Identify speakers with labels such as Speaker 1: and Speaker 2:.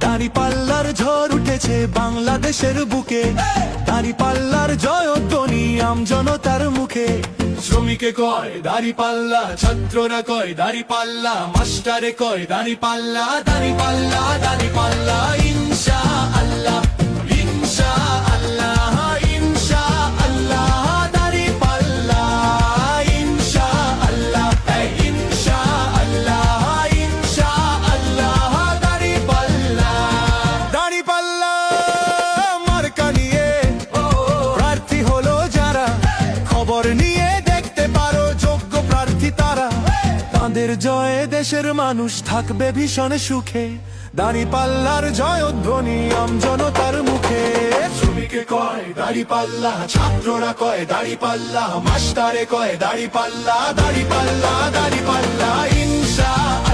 Speaker 1: দাঁড়িপাল্লার ঝড় উঠেছে বাংলাদেশের বুকে, দাঁড়িপাল্লার জয়ধ্বনি আমজনতার মুখে। শ্রমিকে কয় দাঁড়িপাল্লা, ছাত্ররা কয় দাঁড়িপাল্লা, মাস্টারে কয় দাঁড়িপাল্লা, দাঁড়িপাল্লা দাঁড়িপাল্লা ইনশাআল্লাহ ইনশাআল্লাহ ইনশাআল্লাহ দাঁড়িপাল্লা ইনশাআল্লাহ ইনশাআল্লাহ ইনশাআল্লাহ দাঁড়িপাল্লা। দাঁড়িপাল্লা মার্কা নিয়ে প্রার্থী হলো যারা, খবর নিয়ে দেখতে পারো যোগ্য প্রার্থী তারা। তাদের জয়ে দেশের মানুষ থাকবে ভীষণ সুখে, দাঁড়িপাল্লার জয়ধ্বনি আমজনতার মুখে। শ্রমিকে কয় দাঁড়িপাল্লা, ছাত্ররা কয় দাঁড়িপাল্লা, মাস্টারে কয় দাঁড়িপাল্লা, দাঁড়িপাল্লা দাঁড়িপাল্লা ইনশাআল্লাহ